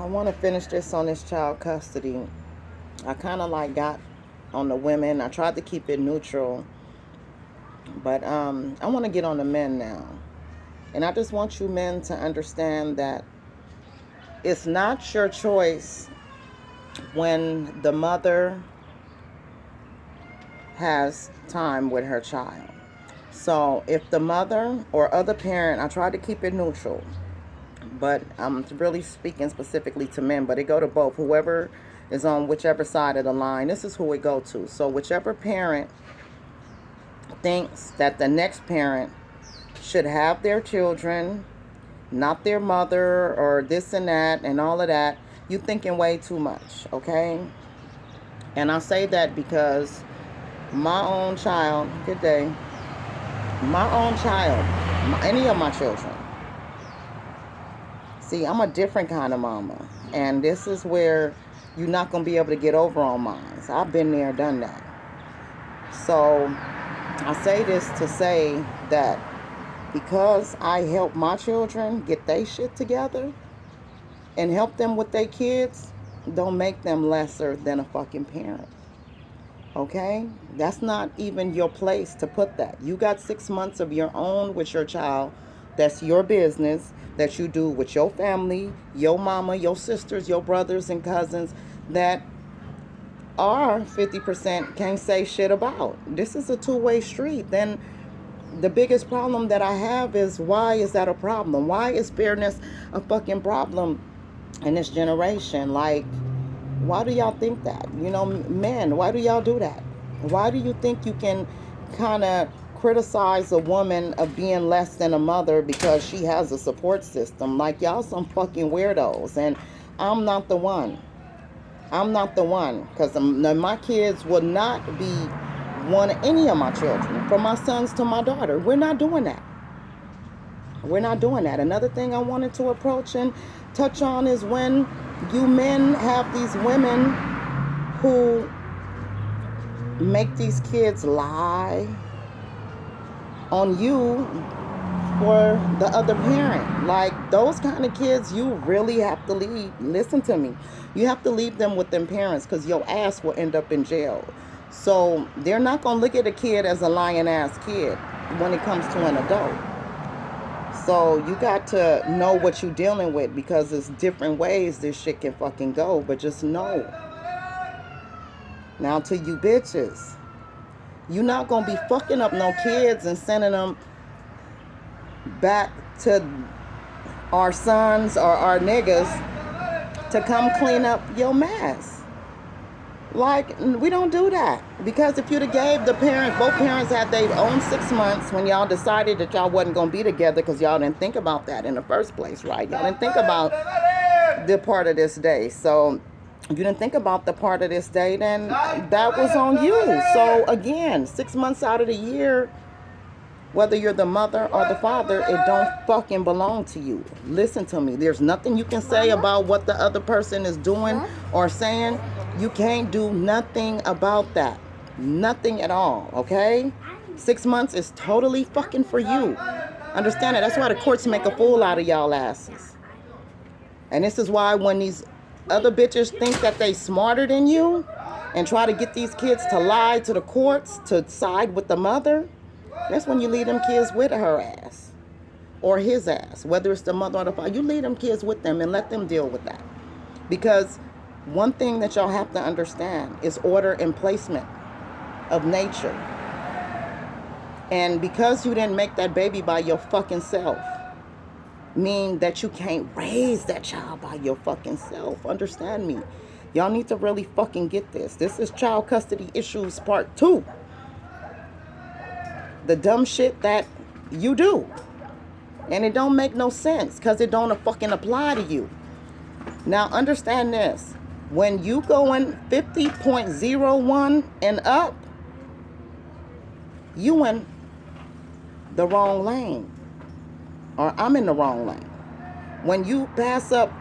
I want to finish this on this child custody. I kind of like got on the women. I tried to keep it neutral, but I want to get on the men now. And I just want you men to understand that it's not your choice when the mother has time with her child. So if the mother or other parent, I try to keep it neutral, but I'm really speaking specifically to men, but it go to both. Whoever is on whichever side of the line, this is who it go to. So whichever parent thinks that the next parent should have their children, not their mother or this and that and all of that, you thinking way too much, okay? And I say that because my own child, good day, my own child, any of my children, see, I'm a different kind of mama. And this is where you're not going to be able to get over on mine. So I've been there, done that. So I say this to say that because I help my children get their shit together and help them with their kids, don't make them lesser than a fucking parent. Okay? That's not even your place to put that. You got 6 months of your own with your child. That's your business that you do with your family, your mama, your sisters, your brothers and cousins that are 50% can't say shit about. This is a two-way street. Then the biggest problem that I have is, why is that a problem? Why is fairness a fucking problem in this generation? Like, why do y'all think that? You know, men, why do y'all do that? Why do you think you can kind of criticize a woman of being less than a mother because she has a support system? Like, y'all some fucking weirdos. And I'm not the one. I'm not the one. Because my kids will not be one of any of my children. From my sons to my daughter. We're not doing that. We're not doing that. Another thing I wanted to approach and touch on is when you men have these women who make these kids lie on you for the other parent. Like, those kind of kids, you really have to leave. Listen to me. You have to leave them with them parents, because your ass will end up in jail. So they're not going to look at a kid as a lying ass kid when it comes to an adult. So you got to know what you're dealing with, because there's different ways this shit can fucking go. But just know. Now to you bitches, you're not going to be fucking up no kids and sending them back to our sons or our niggas to come clean up your mess. Like, we don't do that. Because if you'd have gave the parents, both parents had their own 6 months when y'all decided that y'all wasn't going to be together, because y'all didn't think about that in the first place, right? Y'all didn't think about the part of this day. So if you didn't think about the part of this day, then that was on you. So again, 6 months out of the year, whether you're the mother or the father, it don't fucking belong to you. Listen to me. There's nothing you can say about what the other person is doing or saying. You can't do nothing about that. Nothing at all, okay? 6 months is totally fucking for you. Understand that? That's why the courts make a fool out of y'all asses. And this is why when these other bitches think that they smarter than you and try to get these kids to lie to the courts to side with the mother, that's when you leave them kids with her ass or his ass, whether it's the mother or the father. You leave them kids with them and let them deal with that. Because one thing that y'all have to understand is order and placement of nature. And because you didn't make that baby by your fucking self, mean that you can't raise that child by your fucking self. Understand me. Y'all need to really fucking get this. This is child custody issues part 2. The dumb shit that you do. And it don't make no sense because it don't fucking apply to you. Now understand this. When you going 50.01 and up, you in the wrong lane. Or I'm in the wrong lane. When you pass up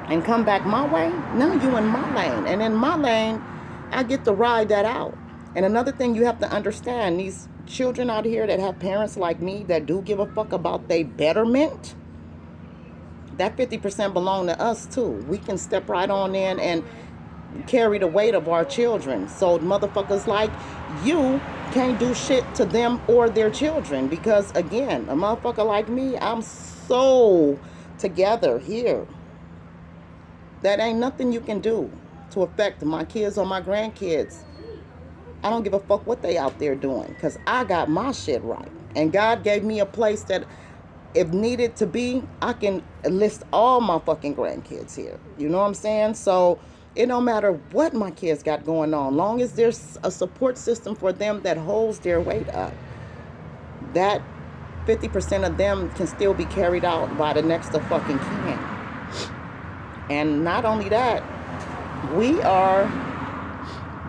and come back my way, now you in my lane. And in my lane, I get to ride that out. And another thing you have to understand, these children out here that have parents like me that do give a fuck about their betterment, that 50% belong to us too. We can step right on in and carry the weight of our children. So motherfuckers like you can't do shit to them or their children, because again, a motherfucker like me, I'm so together here. That ain't nothing you can do to affect my kids or my grandkids. I don't give a fuck what they out there doing, because I got my shit right. And God gave me a place that, if needed to be, I can list all my fucking grandkids here. You know what I'm saying? So it don't matter what my kids got going on, long as there's a support system for them that holds their weight up. That 50% of them can still be carried out by the next of fucking kin. And not only that, we are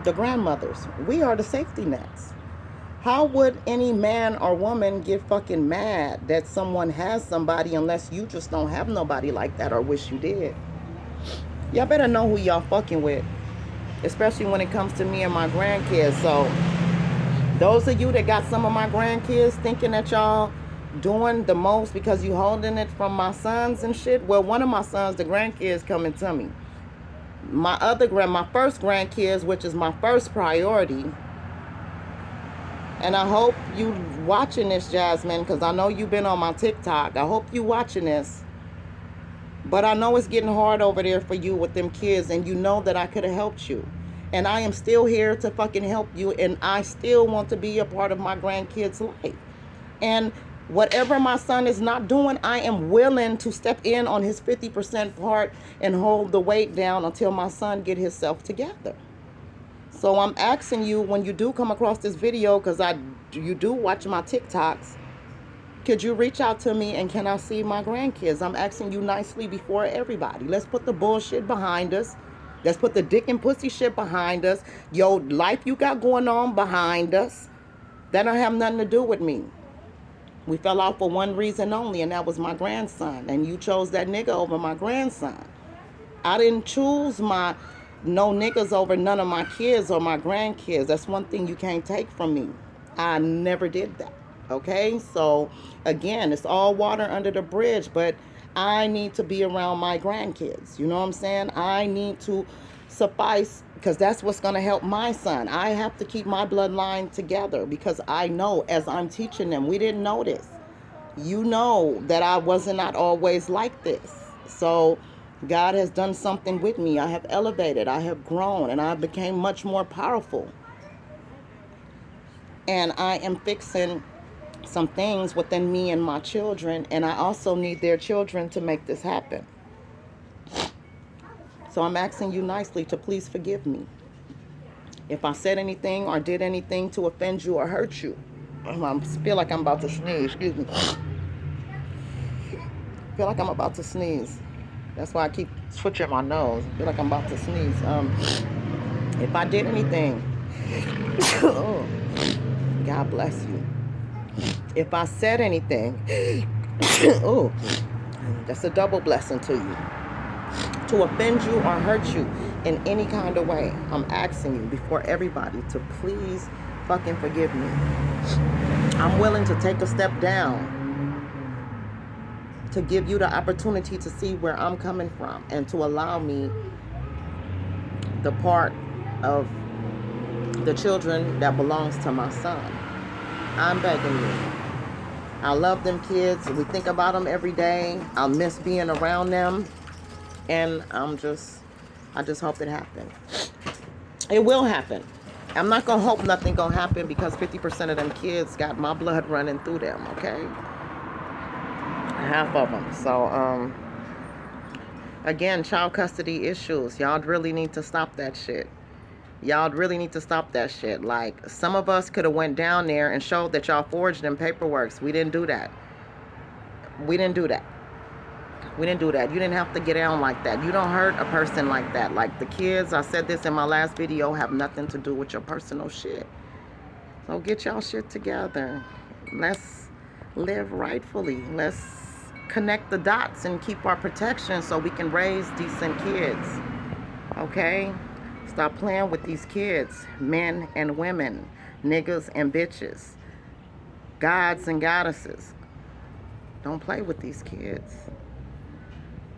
the grandmothers. We are the safety nets. How would any man or woman get fucking mad that someone has somebody unless you just don't have nobody like that or wish you did? Y'all better know who y'all fucking with, especially when it comes to me and my grandkids. So those of you that got some of my grandkids thinking that y'all doing the most because you holding it from my sons and shit, well, one of my sons, the grandkids coming to me. My first grandkids, which is my first priority. And I hope you watching this, Jasmine, because I know you've been on my TikTok. I hope you watching this. But I know it's getting hard over there for you with them kids, and you know that I could have helped you. And I am still here to fucking help you, and I still want to be a part of my grandkids' life. And whatever my son is not doing, I am willing to step in on his 50% part and hold the weight down until my son get himself together. So I'm asking you, when you do come across this video, because you do watch my TikToks, could you reach out to me and can I see my grandkids? I'm asking you nicely before everybody. Let's put the bullshit behind us. Let's put the dick and pussy shit behind us. Yo, life you got going on behind us. That don't have nothing to do with me. We fell out for one reason only, and that was my grandson. And you chose that nigga over my grandson. I didn't choose no niggas over none of my kids or my grandkids. That's one thing you can't take from me. I never did that. Okay? So, again, it's all water under the bridge, but I need to be around my grandkids. You know what I'm saying? I need to suffice, because that's what's going to help my son. I have to keep my bloodline together, because I know as I'm teaching them, we didn't know this. You know that I was not always like this. So God has done something with me. I have elevated, I have grown, and I became much more powerful. And I am fixing some things within me and my children, and I also need their children to make this happen. So I'm asking you nicely to please forgive me if I said anything or did anything to offend you or hurt you. I feel like I'm about to sneeze. Excuse me. I feel like I'm about to sneeze. That's why I keep switching my nose. I feel like I'm about to sneeze. If I did anything, oh, God bless you. If I said anything, oh, that's a double blessing to you. To offend you or hurt you in any kind of way, I'm asking you before everybody to please fucking forgive me. I'm willing to take a step down to give you the opportunity to see where I'm coming from and to allow me the part of the children that belongs to my son. I'm begging you. I love them kids. We think about them every day. I miss being around them. And I just hope it happens. It will happen. I'm not going to hope nothing going to happen, because 50% of them kids got my blood running through them, okay? Half of them. So, again, child custody issues. Y'all really need to stop that shit. Y'all really need to stop that shit. Like, some of us could have went down there and showed that y'all forged them paperworks. We didn't do that. We didn't do that. We didn't do that. You didn't have to get down like that. You don't hurt a person like that. Like the kids, I said this in my last video, have nothing to do with your personal shit. So get y'all shit together. Let's live rightfully. Let's connect the dots and keep our protection so we can raise decent kids. Okay? Stop playing with these kids. Men and women. Niggas and bitches. Gods and goddesses. Don't play with these kids.